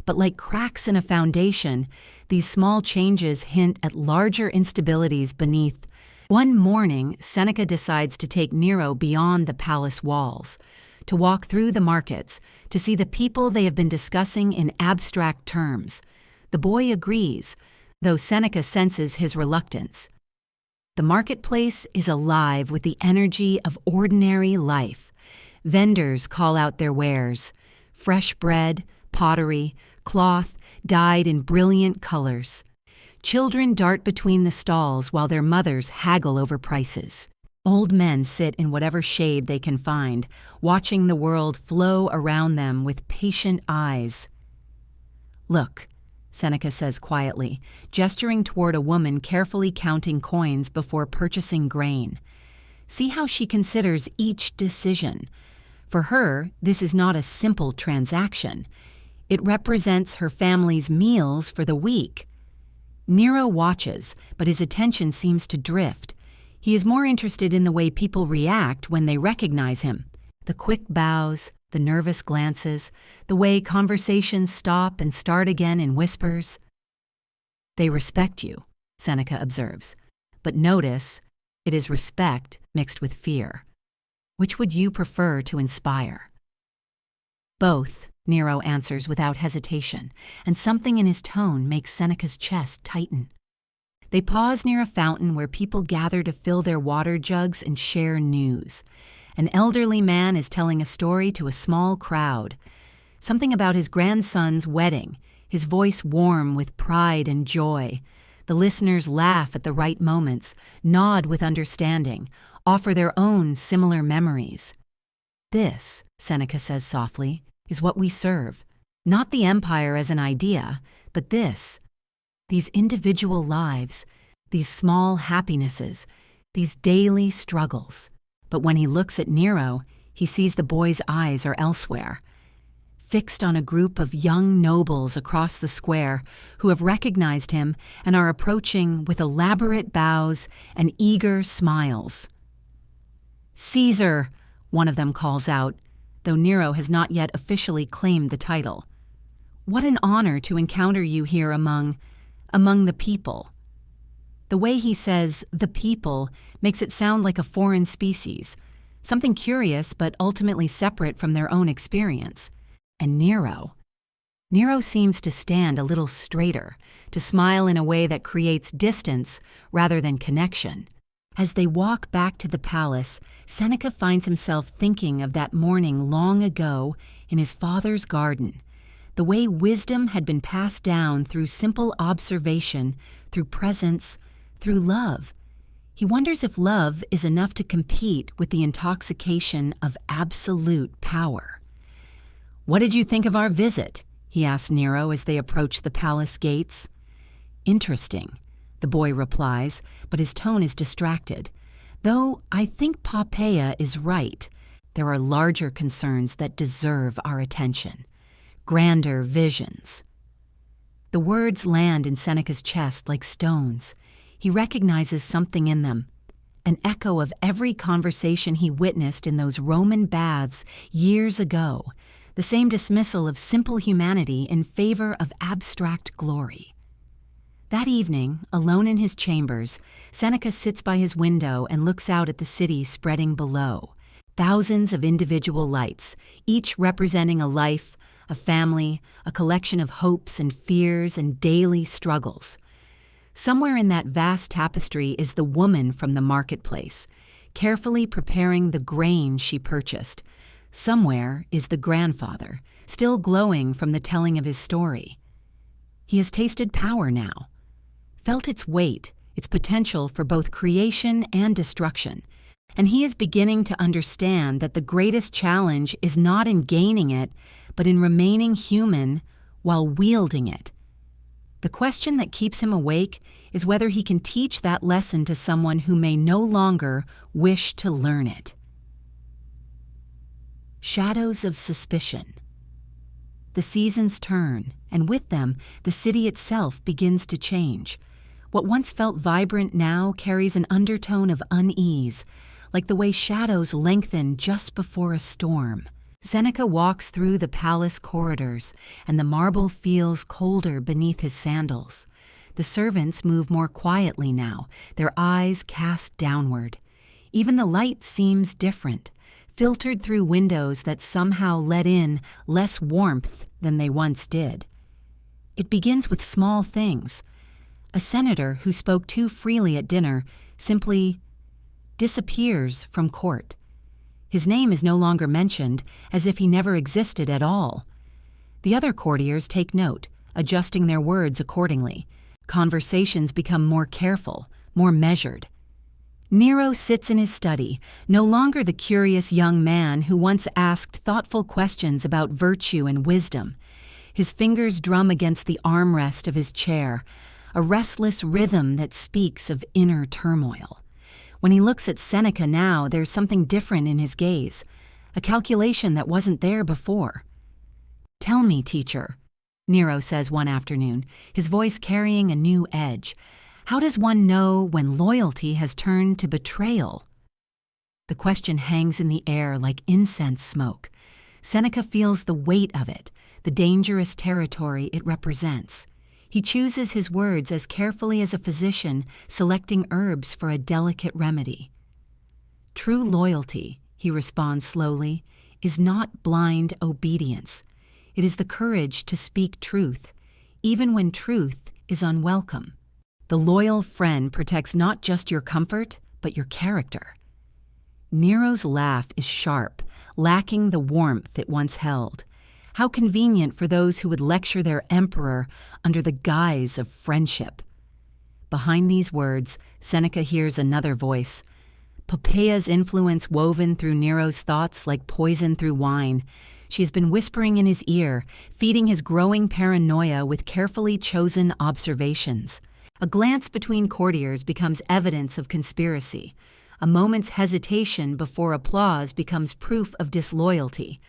But like cracks in a foundation, these small changes hint at larger instabilities beneath. One morning, Seneca decides to take Nero beyond the palace walls, to walk through the markets, to see the people they have been discussing in abstract terms. The boy agrees, though Seneca senses his reluctance. The marketplace is alive with the energy of ordinary life. Vendors call out their wares: fresh bread, pottery, cloth dyed in brilliant colors. Children dart between the stalls while their mothers haggle over prices. Old men sit in whatever shade they can find, watching the world flow around them with patient eyes. Look, Seneca says quietly, gesturing toward a woman carefully counting coins before purchasing grain. See how she considers each decision. For her, this is not a simple transaction. It represents her family's meals for the week. Nero watches, but his attention seems to drift. He is more interested in the way people react when they recognize him. The quick bows, the nervous glances, the way conversations stop and start again in whispers. They respect you, Seneca observes. But notice, it is respect mixed with fear. Which would you prefer to inspire? Both, Nero answers without hesitation, and something in his tone makes Seneca's chest tighten. They pause near a fountain where people gather to fill their water jugs and share news. An elderly man is telling a story to a small crowd. Something about his grandson's wedding, his voice warm with pride and joy. The listeners laugh at the right moments, nod with understanding, offer their own similar memories. This, Seneca says softly, is what we serve. Not the empire as an idea, but this. These individual lives, these small happinesses, these daily struggles. But when he looks at Nero, he sees the boy's eyes are elsewhere, fixed on a group of young nobles across the square who have recognized him and are approaching with elaborate bows and eager smiles. "Caesar," one of them calls out, though Nero has not yet officially claimed the title. "What an honor to encounter you here among the people." The way he says "the people" makes it sound like a foreign species, something curious but ultimately separate from their own experience. And Nero seems to stand a little straighter, to smile in a way that creates distance rather than connection. As they walk back to the palace, Seneca finds himself thinking of that morning long ago in his father's garden, the way wisdom had been passed down through simple observation, through presence, through love. He wonders if love is enough to compete with the intoxication of absolute power. "What did you think of our visit?" he asks Nero as they approach the palace gates. "Interesting," the boy replies, but his tone is distracted. "Though I think Poppaea is right. There are larger concerns that deserve our attention. Grander visions." The words land in Seneca's chest like stones. He recognizes something in them, an echo of every conversation he witnessed in those Roman baths years ago, the same dismissal of simple humanity in favor of abstract glory. That evening, alone in his chambers, Seneca sits by his window and looks out at the city spreading below. Thousands of individual lights, each representing a life, a family, a collection of hopes and fears and daily struggles. Somewhere in that vast tapestry is the woman from the marketplace, carefully preparing the grain she purchased. Somewhere is the grandfather, still glowing from the telling of his story. He has tasted power now, felt its weight, its potential for both creation and destruction, and he is beginning to understand that the greatest challenge is not in gaining it, but in remaining human while wielding it. The question that keeps him awake is whether he can teach that lesson to someone who may no longer wish to learn it. Shadows of suspicion. The seasons turn, and with them, the city itself begins to change. What once felt vibrant now carries an undertone of unease, like the way shadows lengthen just before a storm. Seneca walks through the palace corridors, and the marble feels colder beneath his sandals. The servants move more quietly now, their eyes cast downward. Even the light seems different, filtered through windows that somehow let in less warmth than they once did. It begins with small things. A senator who spoke too freely at dinner simply disappears from court. His name is no longer mentioned, as if he never existed at all. The other courtiers take note, adjusting their words accordingly. Conversations become more careful, more measured. Nero sits in his study, no longer the curious young man who once asked thoughtful questions about virtue and wisdom. His fingers drum against the armrest of his chair, a restless rhythm that speaks of inner turmoil. When he looks at Seneca now, there's something different in his gaze, a calculation that wasn't there before. "Tell me, teacher," Nero says one afternoon, his voice carrying a new edge. "How does one know when loyalty has turned to betrayal?" The question hangs in the air like incense smoke. Seneca feels the weight of it, the dangerous territory it represents. He chooses his words as carefully as a physician selecting herbs for a delicate remedy. "True loyalty," he responds slowly, "is not blind obedience. It is the courage to speak truth, even when truth is unwelcome. The loyal friend protects not just your comfort, but your character." Nero's laugh is sharp, lacking the warmth it once held. How convenient for those who would lecture their emperor under the guise of friendship. Behind these words, Seneca hears another voice. Poppeia's influence woven through Nero's thoughts like poison through wine. She has been whispering in his ear, feeding his growing paranoia with carefully chosen observations. A glance between courtiers becomes evidence of conspiracy. A moment's hesitation before applause becomes proof of disloyalty.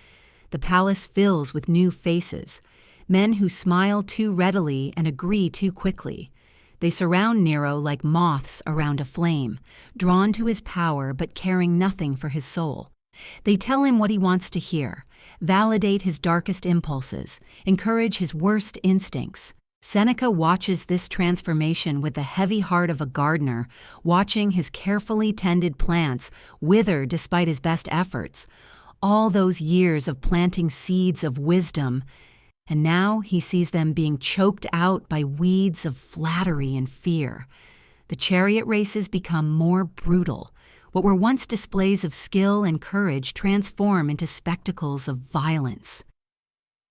The palace fills with new faces, men who smile too readily and agree too quickly. They surround Nero like moths around a flame, drawn to his power but caring nothing for his soul. They tell him what he wants to hear, validate his darkest impulses, encourage his worst instincts. Seneca watches this transformation with the heavy heart of a gardener, watching his carefully tended plants wither despite his best efforts. All those years of planting seeds of wisdom, and now he sees them being choked out by weeds of flattery and fear. The chariot races become more brutal. What were once displays of skill and courage transform into spectacles of violence.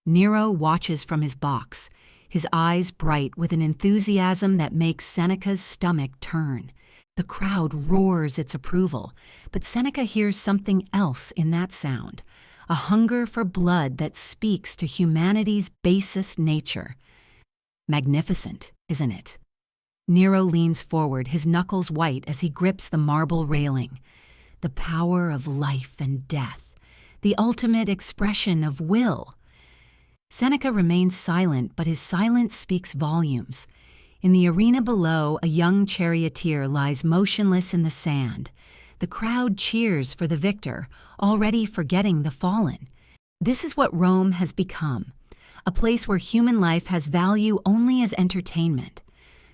Nero watches from his box, his eyes bright with an enthusiasm that makes Seneca's stomach turn. The crowd roars its approval, but Seneca hears something else in that sound, a hunger for blood that speaks to humanity's basest nature. Magnificent, isn't it? Nero leans forward, his knuckles white as he grips the marble railing. The power of life and death, the ultimate expression of will. Seneca remains silent, but his silence speaks volumes. In the arena below, a young charioteer lies motionless in the sand. The crowd cheers for the victor, already forgetting the fallen. This is what Rome has become, a place where human life has value only as entertainment.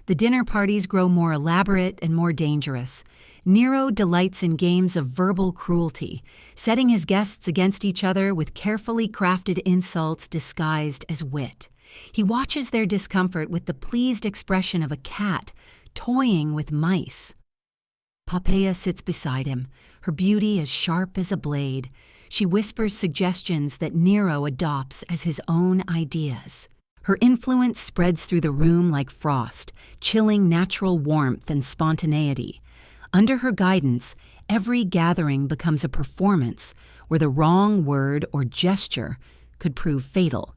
The dinner parties grow more elaborate and more dangerous. Nero delights in games of verbal cruelty, setting his guests against each other with carefully crafted insults disguised as wit. He watches their discomfort with the pleased expression of a cat toying with mice. Poppaea sits beside him, her beauty as sharp as a blade. She whispers suggestions that Nero adopts as his own ideas. Her influence spreads through the room like frost, chilling natural warmth and spontaneity. Under her guidance, every gathering becomes a performance where the wrong word or gesture could prove fatal.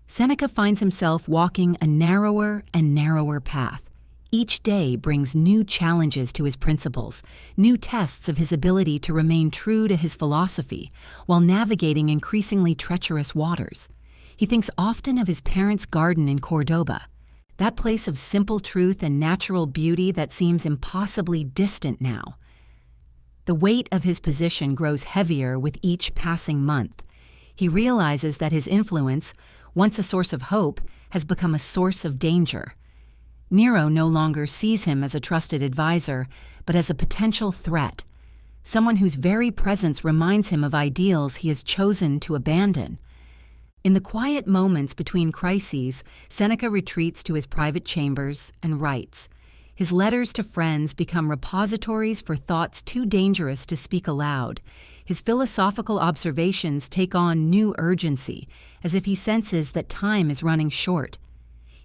Seneca finds himself walking a narrower and narrower path. Each day brings new challenges to his principles, new tests of his ability to remain true to his philosophy while navigating increasingly treacherous waters. He thinks often of his parents' garden in Cordoba, that place of simple truth and natural beauty that seems impossibly distant now. The weight of his position grows heavier with each passing month. He realizes that his influence, once a source of hope, has become a source of danger. Nero no longer sees him as a trusted advisor, but as a potential threat, someone whose very presence reminds him of ideals he has chosen to abandon. In the quiet moments between crises, Seneca retreats to his private chambers and writes. His letters to friends become repositories for thoughts too dangerous to speak aloud. His philosophical observations take on new urgency, as if he senses that time is running short.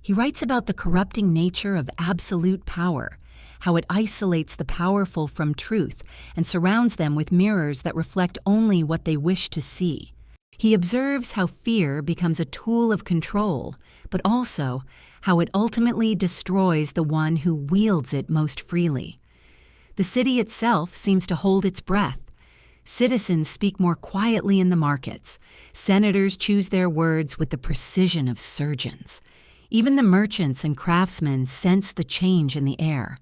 He writes about the corrupting nature of absolute power, how it isolates the powerful from truth and surrounds them with mirrors that reflect only what they wish to see. He observes how fear becomes a tool of control, but also how it ultimately destroys the one who wields it most freely. The city itself seems to hold its breath. Citizens speak more quietly in the markets. Senators choose their words with the precision of surgeons. Even the merchants and craftsmen sense the change in the air,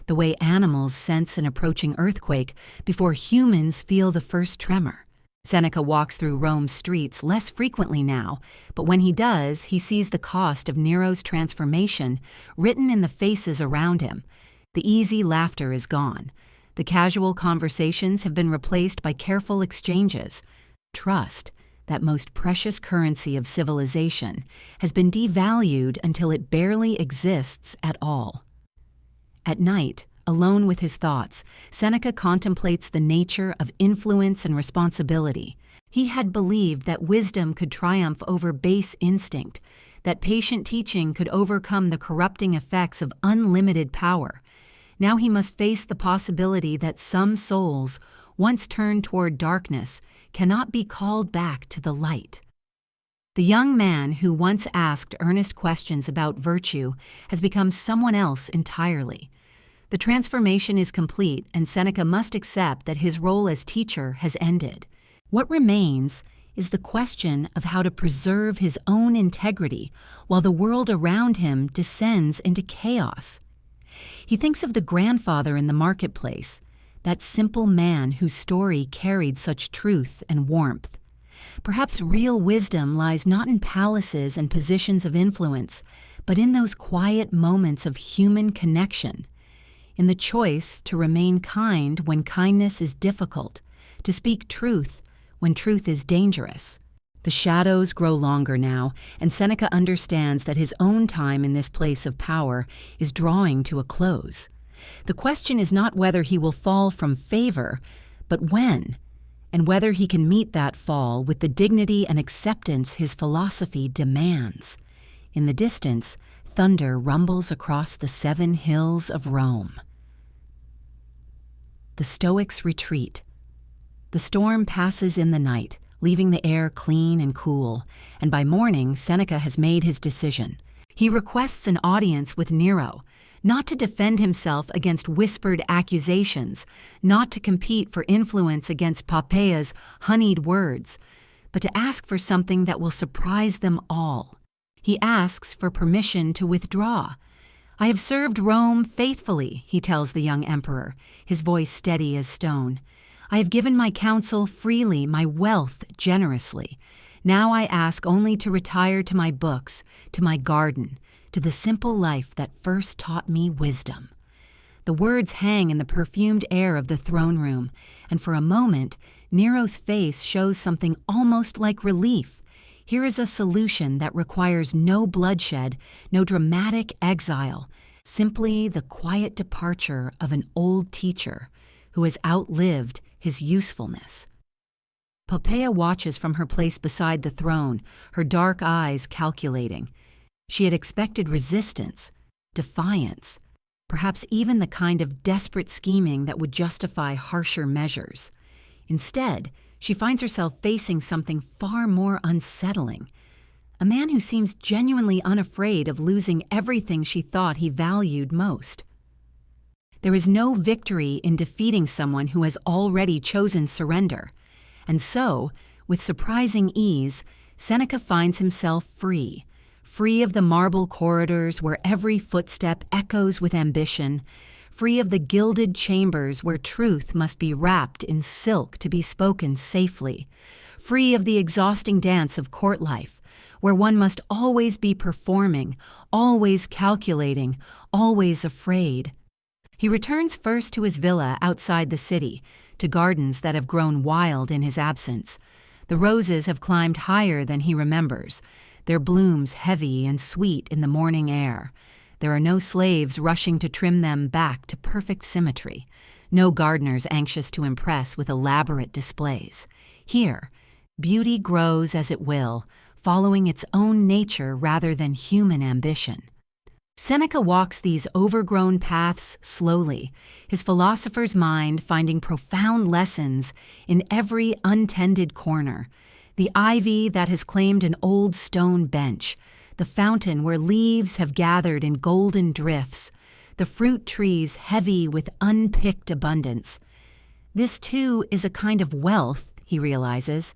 the way animals sense an approaching earthquake before humans feel the first tremor. Seneca walks through Rome's streets less frequently now, but when he does, he sees the cost of Nero's transformation written in the faces around him. The easy laughter is gone. The casual conversations have been replaced by careful exchanges. Trust, that most precious currency of civilization, has been devalued until it barely exists at all. At night, alone with his thoughts, Seneca contemplates the nature of influence and responsibility. He had believed that wisdom could triumph over base instinct, that patient teaching could overcome the corrupting effects of unlimited power. Now he must face the possibility that some souls, once turned toward darkness, cannot be called back to the light. The young man who once asked earnest questions about virtue has become someone else entirely. The transformation is complete, and Seneca must accept that his role as teacher has ended. What remains is the question of how to preserve his own integrity while the world around him descends into chaos. He thinks of the grandfather in the marketplace, that simple man whose story carried such truth and warmth. Perhaps real wisdom lies not in palaces and positions of influence, but in those quiet moments of human connection, in the choice to remain kind when kindness is difficult, to speak truth when truth is dangerous. The shadows grow longer now, and Seneca understands that his own time in this place of power is drawing to a close. The question is not whether he will fall from favor, but when, and whether he can meet that fall with the dignity and acceptance his philosophy demands. In the distance, thunder rumbles across the 7 hills of Rome. The Stoics retreat. The storm passes in the night, leaving the air clean and cool, and by morning Seneca has made his decision. He requests an audience with Nero, not to defend himself against whispered accusations, not to compete for influence against Poppeia's honeyed words, but to ask for something that will surprise them all. He asks for permission to withdraw. "I have served Rome faithfully," he tells the young emperor, his voice steady as stone. "I have given my counsel freely, my wealth generously. Now I ask only to retire to my books, to my garden, to the simple life that first taught me wisdom." The words hang in the perfumed air of the throne room, and for a moment, Nero's face shows something almost like relief. Here is a solution that requires no bloodshed, no dramatic exile, simply the quiet departure of an old teacher who has outlived his usefulness. Poppaea watches from her place beside the throne, her dark eyes calculating. She had expected resistance, defiance, perhaps even the kind of desperate scheming that would justify harsher measures. Instead, she finds herself facing something far more unsettling. A man who seems genuinely unafraid of losing everything she thought he valued most. There is no victory in defeating someone who has already chosen surrender. And so, with surprising ease, Seneca finds himself free of the marble corridors where every footstep echoes with ambition, free of the gilded chambers where truth must be wrapped in silk to be spoken safely, free of the exhausting dance of court life, where one must always be performing, always calculating, always afraid. He returns first to his villa outside the city, to gardens that have grown wild in his absence. The roses have climbed higher than he remembers, their blooms heavy and sweet in the morning air. There are no slaves rushing to trim them back to perfect symmetry, no gardeners anxious to impress with elaborate displays. Here, beauty grows as it will, following its own nature rather than human ambition. Seneca walks these overgrown paths slowly, his philosopher's mind finding profound lessons in every untended corner. The ivy that has claimed an old stone bench, the fountain where leaves have gathered in golden drifts, the fruit trees heavy with unpicked abundance. This, too, is a kind of wealth, he realizes,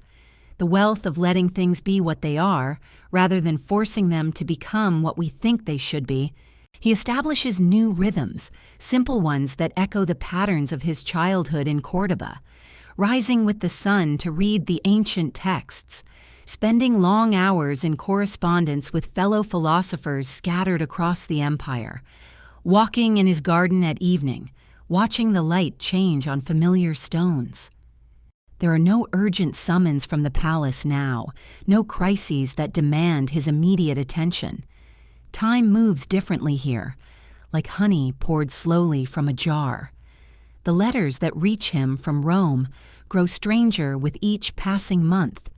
the wealth of letting things be what they are, rather than forcing them to become what we think they should be. He establishes new rhythms, simple ones that echo the patterns of his childhood in Córdoba, rising with the sun to read the ancient texts, spending long hours in correspondence with fellow philosophers scattered across the empire, walking in his garden at evening, watching the light change on familiar stones. There are no urgent summons from the palace now, no crises that demand his immediate attention. Time moves differently here, like honey poured slowly from a jar. The letters that reach him from Rome grow stranger with each passing month.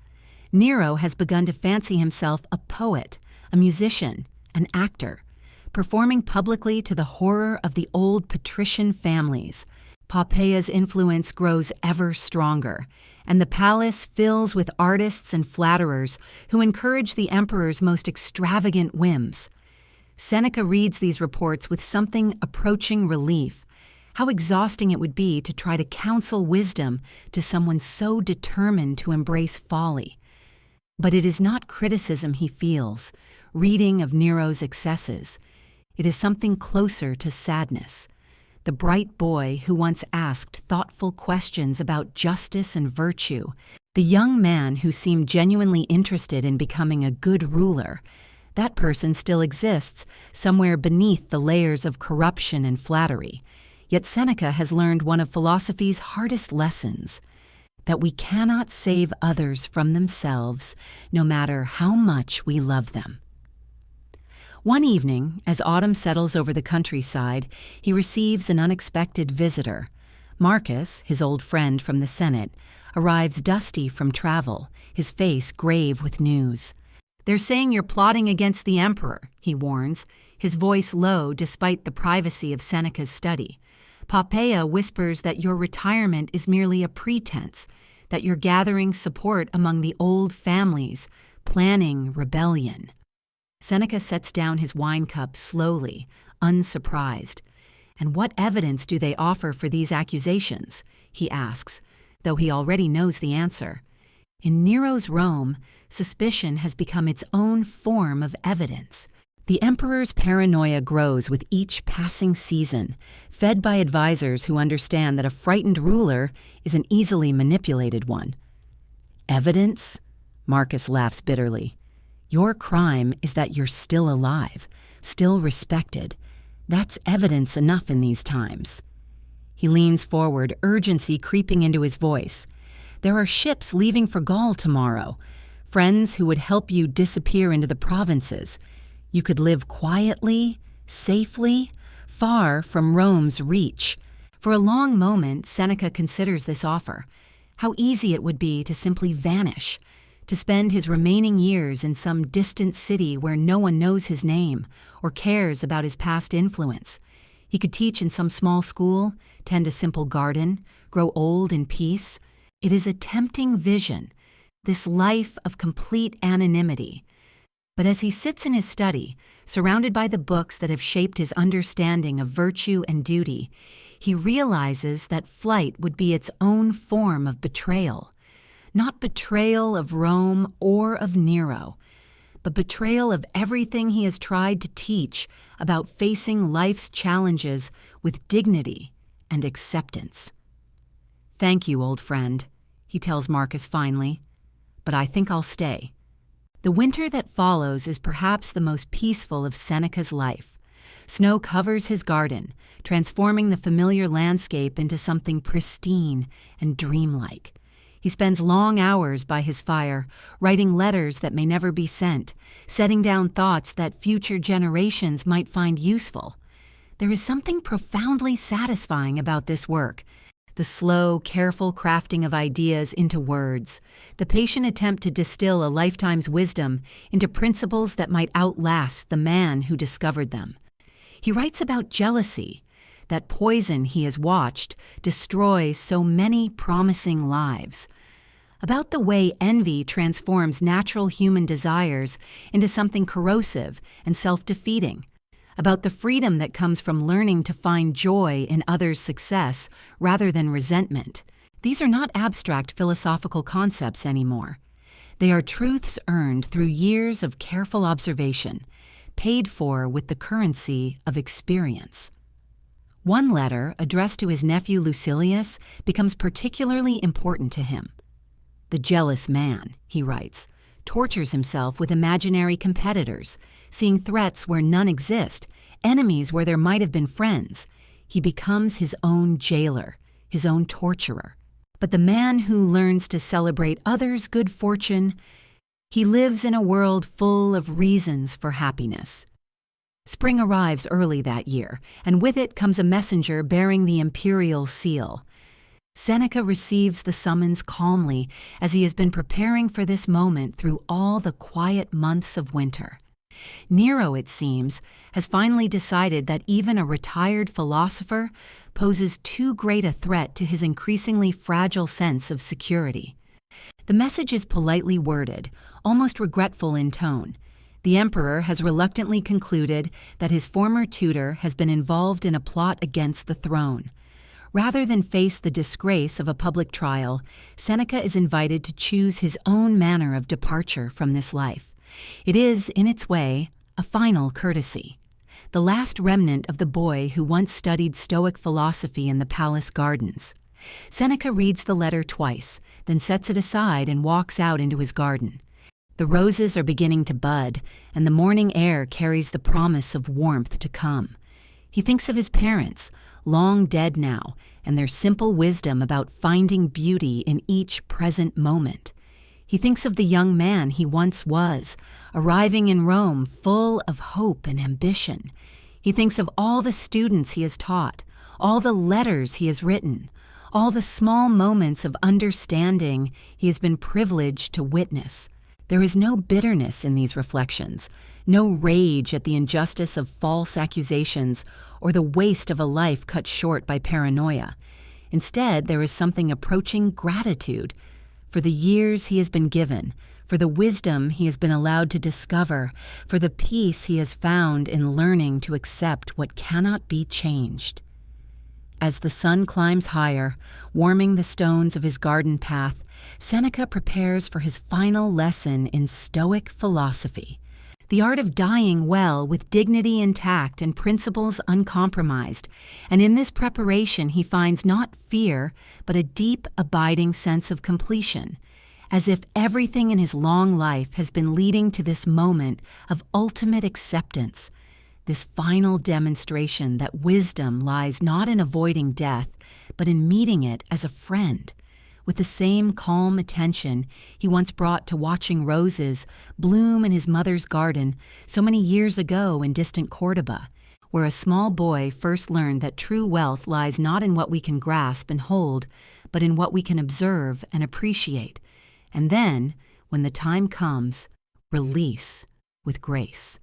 Nero has begun to fancy himself a poet, a musician, an actor, performing publicly to the horror of the old patrician families. Poppeia's influence grows ever stronger, and the palace fills with artists and flatterers who encourage the emperor's most extravagant whims. Seneca reads these reports with something approaching relief. How exhausting it would be to try to counsel wisdom to someone so determined to embrace folly. But it is not criticism he feels, reading of Nero's excesses. It is something closer to sadness. The bright boy who once asked thoughtful questions about justice and virtue, the young man who seemed genuinely interested in becoming a good ruler, that person still exists somewhere beneath the layers of corruption and flattery. Yet Seneca has learned one of philosophy's hardest lessons, that we cannot save others from themselves, no matter how much we love them. One evening, as autumn settles over the countryside, he receives an unexpected visitor. Marcus, his old friend from the Senate, arrives dusty from travel, his face grave with news. "They're saying you're plotting against the emperor," he warns, his voice low despite the privacy of Seneca's study. "Poppaea whispers that your retirement is merely a pretense, that you're gathering support among the old families, planning rebellion." Seneca sets down his wine cup slowly, unsurprised. "And what evidence do they offer for these accusations?" he asks, though he already knows the answer. In Nero's Rome, suspicion has become its own form of evidence. The emperor's paranoia grows with each passing season, fed by advisors who understand that a frightened ruler is an easily manipulated one. "Evidence?" Marcus laughs bitterly. "Your crime is that you're still alive, still respected. That's evidence enough in these times." He leans forward, urgency creeping into his voice. "There are ships leaving for Gaul tomorrow, friends who would help you disappear into the provinces. You could live quietly, safely, far from Rome's reach." For a long moment, Seneca considers this offer. How easy it would be to simply vanish, to spend his remaining years in some distant city where no one knows his name or cares about his past influence. He could teach in some small school, tend a simple garden, grow old in peace. It is a tempting vision, this life of complete anonymity. But as he sits in his study, surrounded by the books that have shaped his understanding of virtue and duty, he realizes that flight would be its own form of betrayal. Not betrayal of Rome or of Nero, but betrayal of everything he has tried to teach about facing life's challenges with dignity and acceptance. "Thank you, old friend," he tells Marcus finally, "but I think I'll stay." The winter that follows is perhaps the most peaceful of Seneca's life. Snow covers his garden, transforming the familiar landscape into something pristine and dreamlike. He spends long hours by his fire, writing letters that may never be sent, setting down thoughts that future generations might find useful. There is something profoundly satisfying about this work. The slow, careful crafting of ideas into words, the patient attempt to distill a lifetime's wisdom into principles that might outlast the man who discovered them. He writes about jealousy, that poison he has watched destroy so many promising lives, about the way envy transforms natural human desires into something corrosive and self-defeating, about the freedom that comes from learning to find joy in others' success rather than resentment, These are not abstract philosophical concepts anymore. They are truths earned through years of careful observation, paid for with the currency of experience. One letter, addressed to his nephew Lucilius, becomes particularly important to him. "The jealous man," he writes, tortures himself with imaginary competitors, seeing threats where none exist, enemies where there might have been friends. He becomes his own jailer, his own torturer. But the man who learns to celebrate others' good fortune, he lives in a world full of reasons for happiness. Spring arrives early that year, and with it comes a messenger bearing the imperial seal. Seneca receives the summons calmly, as he has been preparing for this moment through all the quiet months of winter. Nero, it seems, has finally decided that even a retired philosopher poses too great a threat to his increasingly fragile sense of security. The message is politely worded, almost regretful in tone. The emperor has reluctantly concluded that his former tutor has been involved in a plot against the throne. Rather than face the disgrace of a public trial, Seneca is invited to choose his own manner of departure from this life. It is, in its way, a final courtesy. The last remnant of the boy who once studied stoic philosophy in the palace gardens. Seneca reads the letter twice, then sets it aside and walks out into his garden. The roses are beginning to bud, and the morning air carries the promise of warmth to come. He thinks of his parents, long dead now, and their simple wisdom about finding beauty in each present moment. He thinks of the young man he once was, arriving in Rome full of hope and ambition. He thinks of all the students he has taught, all the letters he has written, all the small moments of understanding he has been privileged to witness. There is no bitterness in these reflections, no rage at the injustice of false accusations or the waste of a life cut short by paranoia. Instead, there is something approaching gratitude for the years he has been given, for the wisdom he has been allowed to discover, for the peace he has found in learning to accept what cannot be changed. As the sun climbs higher, warming the stones of his garden path, Seneca prepares for his final lesson in stoic philosophy, the art of dying well with dignity intact and principles uncompromised. And in this preparation he finds not fear, but a deep, abiding sense of completion, as if everything in his long life has been leading to this moment of ultimate acceptance, this final demonstration that wisdom lies not in avoiding death, but in meeting it as a friend, with the same calm attention he once brought to watching roses bloom in his mother's garden so many years ago in distant Cordoba, where a small boy first learned that true wealth lies not in what we can grasp and hold, but in what we can observe and appreciate, and then, when the time comes, release with grace.